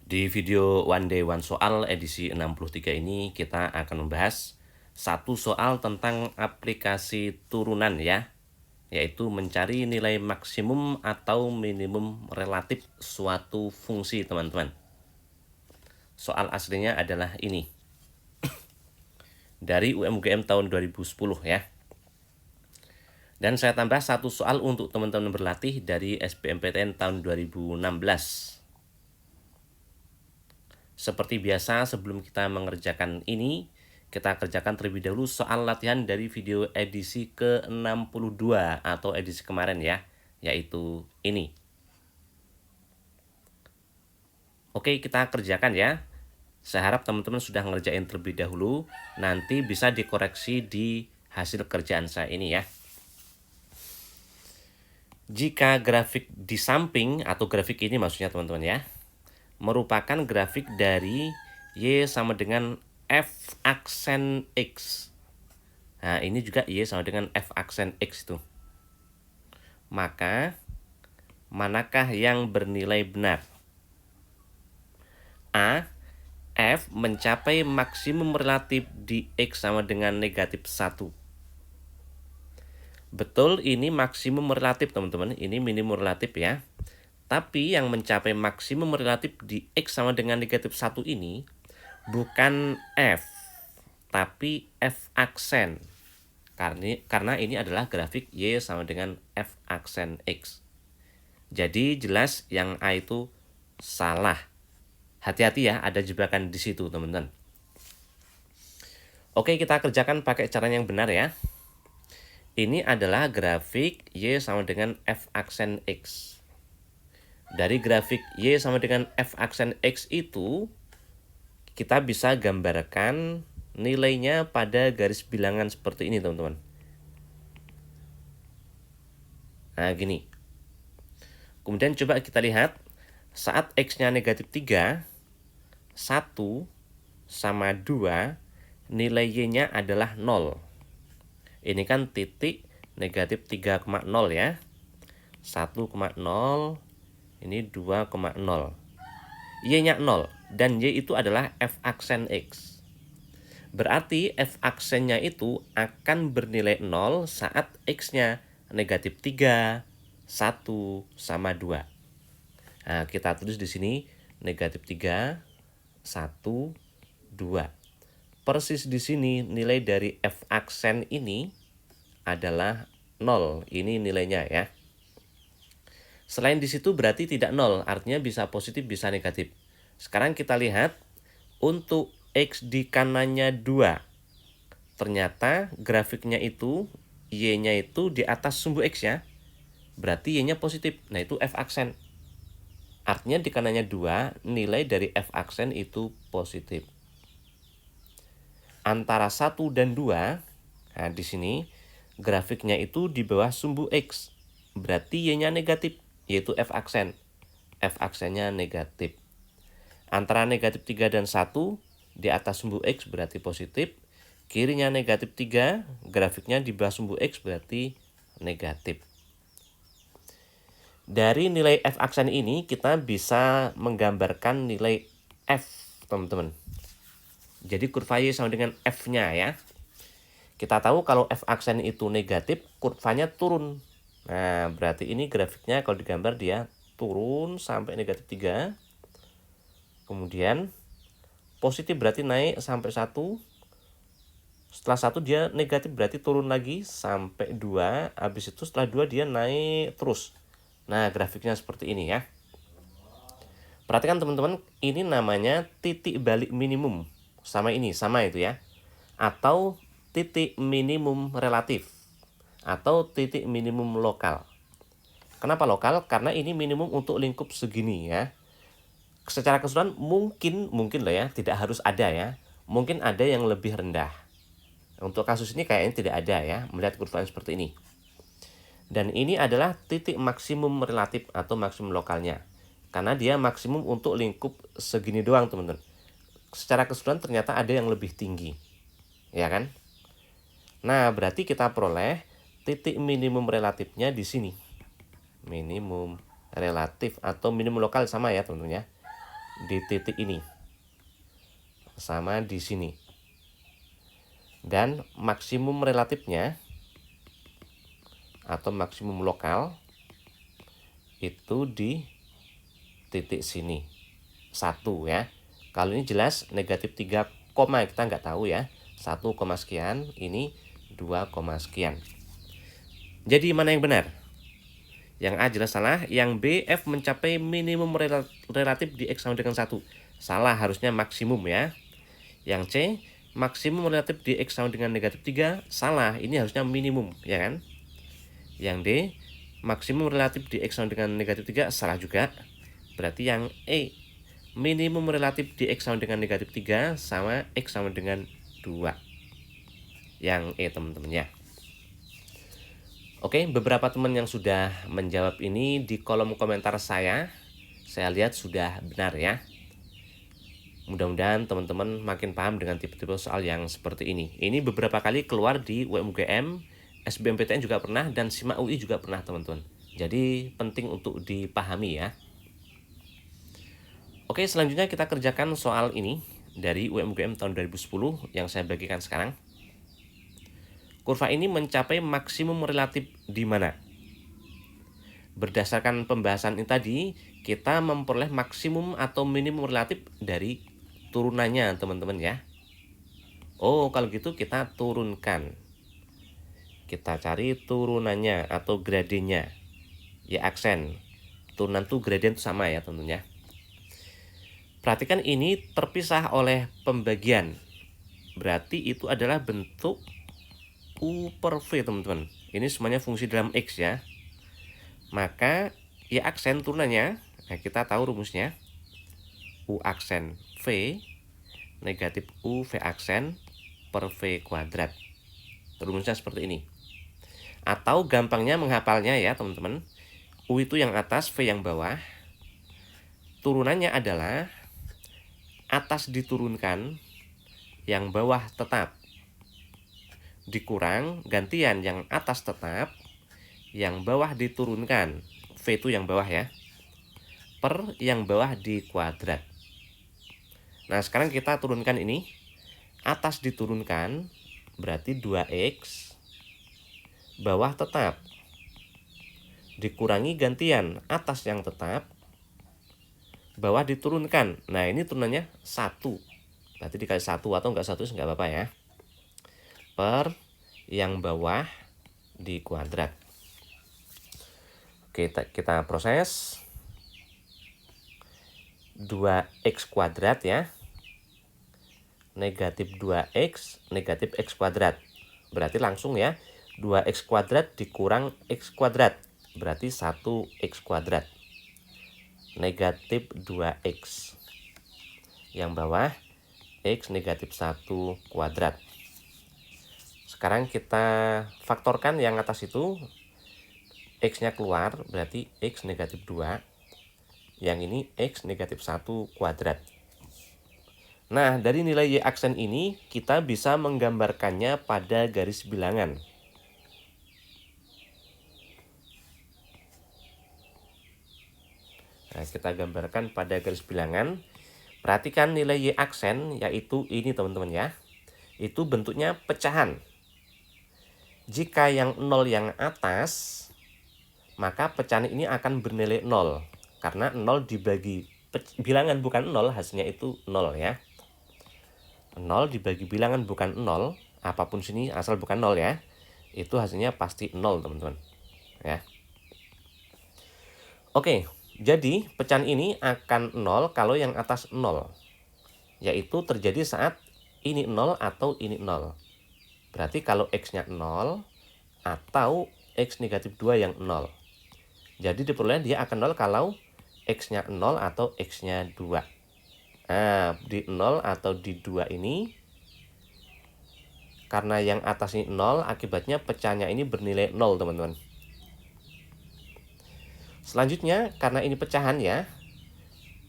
Di video One Day One Soal edisi 63 ini kita akan membahas satu soal tentang aplikasi turunan ya, yaitu mencari nilai maksimum atau minimum relatif suatu fungsi teman-teman. Soal aslinya adalah ini. Dari UMGM tahun 2010 ya. Dan saya tambah satu soal untuk teman-teman berlatih dari SBMPTN tahun 2016. Seperti biasa, sebelum kita mengerjakan ini, kita kerjakan terlebih dahulu soal latihan dari video edisi ke-62 atau edisi kemarin ya, yaitu ini. Oke, kita kerjakan ya. Saya harap teman-teman sudah ngerjain terlebih dahulu, nanti bisa dikoreksi di hasil kerjaan saya ini ya. Jika grafik di samping, atau grafik ini maksudnya teman-teman ya, merupakan grafik dari Y sama dengan F aksen X. Nah, ini juga Y sama dengan F aksen X itu. Maka, manakah yang bernilai benar? A. F mencapai maksimum relatif di X sama dengan negatif 1. Betul, ini maksimum relatif teman-teman. Ini minimum relatif ya. Tapi yang mencapai maksimum relatif di X sama dengan negatif 1 ini bukan F, tapi F aksen. Karena ini adalah grafik Y sama dengan F aksen X. Jadi jelas yang A itu salah. Hati-hati ya, ada jebakan di situ teman-teman. Oke, kita kerjakan pakai cara yang benar ya. Ini adalah grafik Y sama dengan F aksen X. Dari grafik Y sama dengan F aksen X itu, kita bisa gambarkan nilainya pada garis bilangan seperti ini teman-teman. Nah gini. Kemudian coba kita lihat, saat X-nya negatif 3, 1 sama 2, nilai Y-nya adalah 0. Ini kan titik negatif 3,0 ya. 1,0, ini 2,0. Y-nya 0, dan Y itu adalah F aksen X. Berarti F aksennya itu akan bernilai 0 saat X-nya negatif 3, 1, sama 2. Nah, kita tulis di sini negatif 3, 1, 2. Persis di sini nilai dari F aksen ini adalah 0. Ini nilainya ya. Selain di situ berarti tidak 0, artinya bisa positif bisa negatif. Sekarang kita lihat untuk X di kanannya 2. Ternyata grafiknya itu Y-nya itu di atas sumbu X ya. Berarti Y-nya positif. Nah, itu F aksen. Artinya di kanannya 2, nilai dari F aksen itu positif. Antara 1 dan 2, nah di sini grafiknya itu di bawah sumbu X. Berarti Y-nya negatif, yaitu F aksen. F aksennya negatif. Antara negatif 3 dan 1, di atas sumbu X berarti positif. Kirinya negatif 3, grafiknya di bawah sumbu X berarti negatif. Dari nilai F aksen ini kita bisa menggambarkan nilai F, teman-teman. Jadi kurva Y sama dengan F-nya ya. Kita tahu kalau F aksen itu negatif, kurvanya turun. Nah, berarti ini grafiknya kalau digambar dia turun sampai negatif 3. Kemudian positif berarti naik sampai 1. Setelah 1 dia negatif berarti turun lagi sampai 2. Habis itu setelah 2 dia naik terus. Nah, grafiknya seperti ini ya. Perhatikan teman-teman, ini namanya titik balik minimum. Sama ini, sama itu ya. Atau titik minimum relatif. Atau titik minimum lokal. Kenapa lokal? Karena ini minimum untuk lingkup segini ya. Secara keseluruhan mungkin lah ya, tidak harus ada ya. Mungkin ada yang lebih rendah. Untuk kasus ini kayaknya tidak ada ya, melihat kurva seperti ini. Dan ini adalah titik maksimum relatif atau maksimum lokalnya. Karena dia maksimum untuk lingkup segini doang teman-teman. Secara keseluruhan ternyata ada yang lebih tinggi. Ya kan? Nah, berarti kita peroleh titik minimum relatifnya di sini. Minimum relatif atau minimum lokal sama ya teman-teman ya. di titik ini sama di sini. Dan maksimum relatifnya atau maksimum lokal itu di titik sini 1 ya. Kalau ini jelas negatif 3, kita nggak tahu ya, 1, sekian, ini 2, sekian. Jadi mana yang benar? Yang A jelas salah. Yang B, F mencapai minimum relatif di X sama dengan 1. Salah, harusnya maksimum ya. Yang C, maksimum relatif di X sama dengan negatif 3. Salah, ini harusnya minimum ya kan. Yang D, maksimum relatif di X sama dengan negatif 3. Salah juga. Berarti yang E, minimum relatif di X sama dengan negatif 3 sama X sama dengan 2. Yang E teman-teman ya. Oke, beberapa teman yang sudah menjawab ini di kolom komentar saya lihat sudah benar ya. Mudah-mudahan teman-teman makin paham dengan tipe-tipe soal yang seperti ini. Ini beberapa kali keluar di UMGM, SBMPTN juga pernah, dan SIMA UI juga pernah teman-teman. Jadi penting untuk dipahami ya. Oke, selanjutnya kita kerjakan soal ini dari UMGM tahun 2010 yang saya bagikan sekarang. Kurva ini mencapai maksimum relatif di mana? Berdasarkan pembahasan ini tadi, kita memperoleh maksimum atau minimum relatif dari turunannya, teman-teman ya. Oh, kalau gitu kita turunkan. Kita cari turunannya atau gradiennya. Ya, aksen. Turunan tuh gradien itu sama ya, tentunya. Perhatikan ini terpisah oleh pembagian. Berarti itu adalah bentuk U per V teman-teman. Ini semuanya fungsi dalam X ya. Maka ya aksen turunannya, nah kita tahu rumusnya. U aksen V negatif U V aksen per V kuadrat. Rumusnya seperti ini. Atau gampangnya menghafalnya ya teman-teman. U itu yang atas, V yang bawah. Turunannya adalah atas diturunkan, yang bawah tetap. Dikurang gantian yang atas tetap, yang bawah diturunkan, V itu yang bawah ya, per yang bawah di kuadrat. Nah sekarang kita turunkan ini, atas diturunkan berarti 2X, bawah tetap, dikurangi gantian atas yang tetap, bawah diturunkan. Nah ini turunannya 1, berarti dikali 1 atau enggak 1 enggak apa-apa ya, per yang bawah di kuadrat. Oke, kita proses. 2x kuadrat ya, negatif 2x, negatif x kuadrat. Berarti langsung ya, 2x kuadrat dikurang x kuadrat, berarti 1x kuadrat. Negatif 2x. Yang bawah, x negatif 1 kuadrat. Sekarang kita faktorkan yang atas itu, X-nya keluar, berarti X negatif 2. Yang ini X negatif 1 kuadrat. Nah, dari nilai Y aksen ini, kita bisa menggambarkannya pada garis bilangan. Nah, kita gambarkan pada garis bilangan. Perhatikan nilai Y aksen, yaitu ini teman-teman ya. Itu bentuknya pecahan. Jika yang 0 yang atas, maka pecahan ini akan bernilai 0. Karena 0 dibagi bilangan bukan 0, hasilnya itu 0 ya. 0 dibagi bilangan bukan 0, apapun sini asal bukan 0 ya. Itu hasilnya pasti 0 teman-teman. Ya. Oke, jadi pecahan ini akan 0 kalau yang atas 0. Yaitu terjadi saat ini 0 atau ini 0. Berarti kalau X-nya 0 atau X negatif 2 yang 0. Jadi diperoleh dia akan 0 kalau X-nya 0 atau X-nya 2. Nah, di 0 atau di 2 ini, karena yang atas ini 0, akibatnya pecahannya ini bernilai 0 teman-teman. Selanjutnya, karena ini pecahan ya,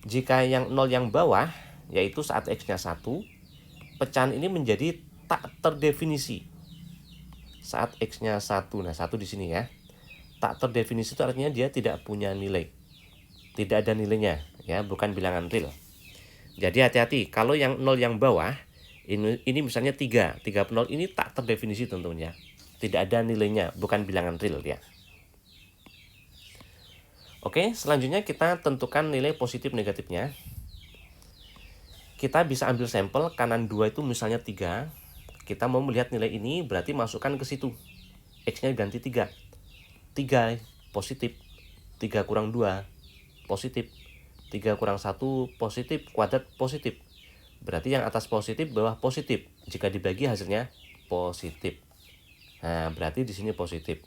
jika yang 0 yang bawah, yaitu saat X-nya 1, pecahan ini menjadi tak terdefinisi. Saat X-nya 1, nah 1 di sini ya. Tak terdefinisi itu artinya dia tidak punya nilai. Tidak ada nilainya, ya, bukan bilangan real. Jadi hati-hati, kalau yang 0 yang bawah, ini misalnya 3 per 0 ini tak terdefinisi tentunya. Tidak ada nilainya, bukan bilangan real ya. Oke, selanjutnya kita tentukan nilai positif negatifnya. Kita bisa ambil sampel, kanan 2 itu misalnya 3. Kita mau melihat nilai ini, berarti masukkan ke situ. X-nya ganti 3. 3 positif, 3 kurang 2 positif, 3 kurang 1 positif, kuadrat positif. Berarti yang atas positif, bawah positif. Jika dibagi hasilnya positif. Nah, berarti di sini positif.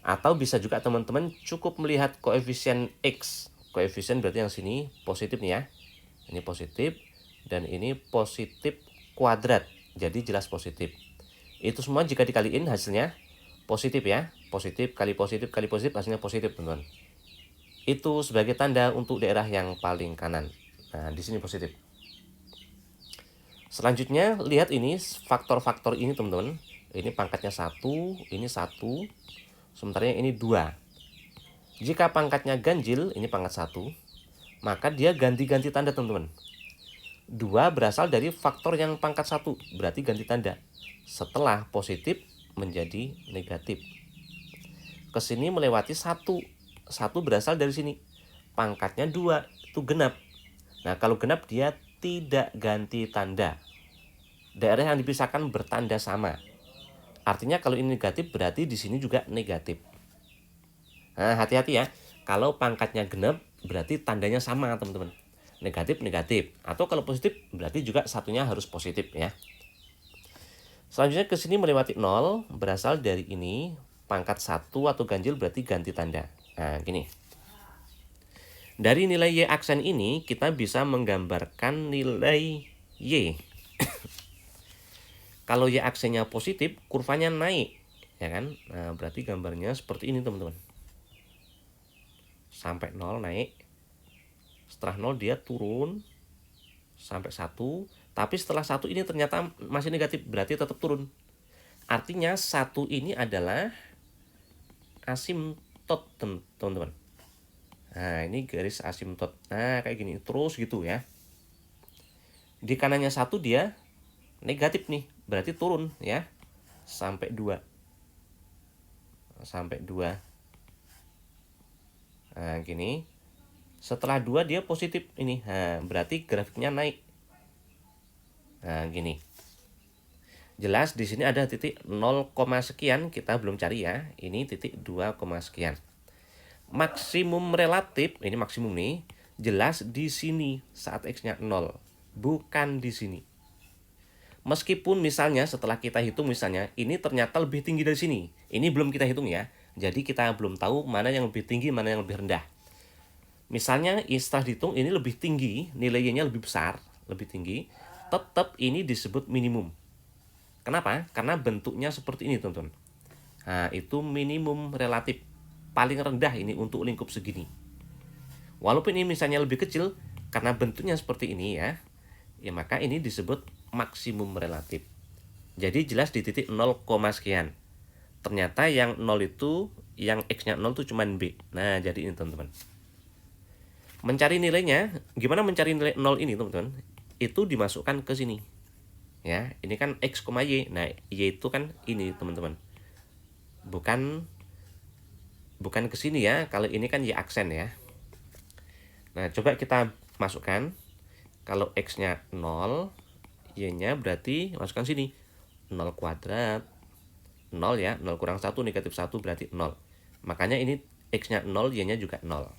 Atau bisa juga teman-teman cukup melihat koefisien X. Koefisien berarti yang sini positif nih ya. Ini positif dan ini positif kuadrat. Jadi jelas positif. Itu semua jika dikaliin hasilnya positif ya. Positif kali positif kali positif hasilnya positif, teman-teman. Itu sebagai tanda untuk daerah yang paling kanan. Nah, di sini positif. Selanjutnya lihat ini faktor-faktor ini, teman-teman. Ini pangkatnya 1, ini 1, sementara ini 2. Jika pangkatnya ganjil, ini pangkat 1, maka dia ganti-ganti tanda, teman-teman. 2 berasal dari faktor yang pangkat 1, berarti ganti tanda. Setelah positif menjadi negatif. Kesini melewati 1. 1 berasal dari sini. Pangkatnya 2, itu genap. Nah, kalau genap dia tidak ganti tanda. Daerah yang dipisahkan bertanda sama. Artinya kalau ini negatif berarti di sini juga negatif. Nah, hati-hati ya. Kalau pangkatnya genap berarti tandanya sama, teman-teman. Negatif, negatif. Atau kalau positif berarti juga satunya harus positif ya. Selanjutnya ke sini melewati 0 berasal dari ini. Pangkat 1 atau ganjil berarti ganti tanda. Nah, gini. Dari nilai Y aksen ini kita bisa menggambarkan nilai Y. Kalau Y aksennya positif, kurvanya naik, ya kan? Nah, berarti gambarnya seperti ini, teman-teman. Sampai 0 naik. Setelah 0 dia turun sampai 1, tapi setelah 1 ini ternyata masih negatif, berarti tetap turun. Artinya 1 ini adalah asimtot, teman-teman. Nah, ini garis asimtot. Nah, kayak gini terus gitu ya. Di kanannya 1 dia negatif nih, berarti turun ya. Sampai 2. Sampai 2. Nah, gini. Setelah 2 dia positif ini. Nah, berarti grafiknya naik. Nah, gini. Jelas di sini ada titik 0, sekian, kita belum cari ya. Ini titik 2, sekian. Maksimum relatif, ini maksimum nih, jelas di sini saat X-nya 0, bukan di sini. Meskipun misalnya setelah kita hitung misalnya, ini ternyata lebih tinggi dari sini. Ini belum kita hitung ya. Jadi kita belum tahu mana yang lebih tinggi, mana yang lebih rendah. Misalnya setelah dihitung ini lebih tinggi, nilainya lebih besar, lebih tinggi, tetap ini disebut minimum. Kenapa? Karena bentuknya seperti ini, teman-teman. Nah, itu minimum relatif. Paling rendah ini untuk lingkup segini. Walaupun ini misalnya lebih kecil, karena bentuknya seperti ini ya, maka ini disebut maksimum relatif. Jadi jelas di titik 0, sekian. Ternyata yang 0 itu, yang X-nya 0 itu cuma B. Nah, jadi ini, teman-teman. Mencari nilainya, gimana mencari nilai 0 ini, teman-teman? Itu dimasukkan ke sini. Ya, ini kan X, Y. Nah, Y itu kan ini, teman-teman. Bukan ke sini ya, kalau ini kan Y aksen ya. Nah, coba kita masukkan. Kalau X-nya 0, Y-nya berarti masukkan sini. 0 kuadrat. 0 ya, 0 kurang 1, negatif 1 berarti 0. Makanya ini X-nya 0, Y-nya juga 0.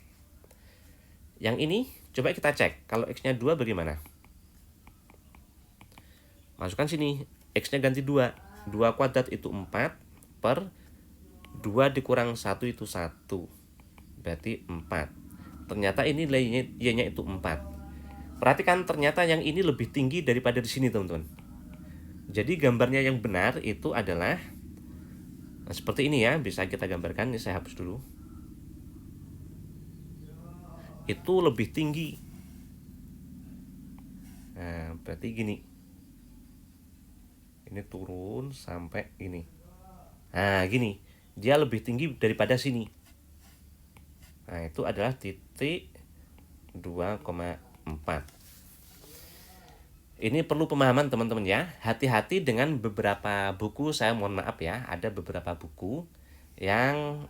Yang ini, coba kita cek. Kalau X-nya 2 bagaimana? Masukkan sini. X-nya ganti 2. 2 kuadrat itu 4 per 2 dikurang 1 itu 1. Berarti 4. Ternyata ini nilai Y-nya itu 4. Perhatikan ternyata yang ini lebih tinggi daripada di sini, teman-teman. Jadi gambarnya yang benar itu adalah seperti ini ya. Bisa kita gambarkan. Ini saya hapus dulu. Itu lebih tinggi. Nah, berarti gini. Ini turun sampai ini. Nah, gini. Dia lebih tinggi daripada sini. Nah, itu adalah titik 2,4. Ini perlu pemahaman teman-teman ya. Hati-hati dengan beberapa buku, saya mohon maaf ya, ada beberapa buku yang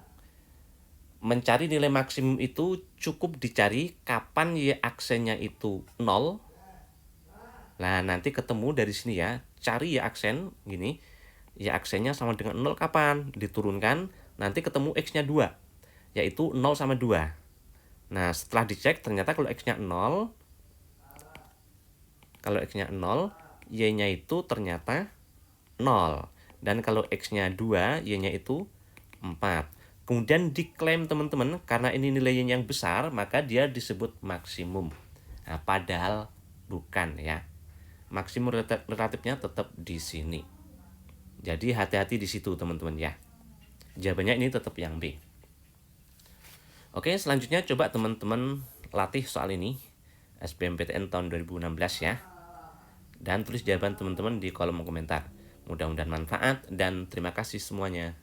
mencari nilai maksimum itu cukup dicari kapan Y aksennya itu 0. Nah, nanti ketemu dari sini ya, cari Y aksen gini. Y aksennya sama dengan 0 kapan? Diturunkan, nanti ketemu X-nya 2, yaitu 0 sama 2. Nah, setelah dicek ternyata kalau X-nya 0, Y-nya itu ternyata 0. Dan kalau X-nya 2, Y-nya itu 4. Kemudian diklaim teman-teman, karena ini nilainya yang besar, maka dia disebut maksimum. Nah, padahal bukan ya. Maksimum relatifnya tetap di sini. Jadi hati-hati di situ teman-teman ya. Jawabannya ini tetap yang B. Oke, selanjutnya coba teman-teman latih soal ini. SBMPTN tahun 2016 ya. Dan tulis jawaban teman-teman di kolom komentar. Mudah-mudahan manfaat dan terima kasih semuanya.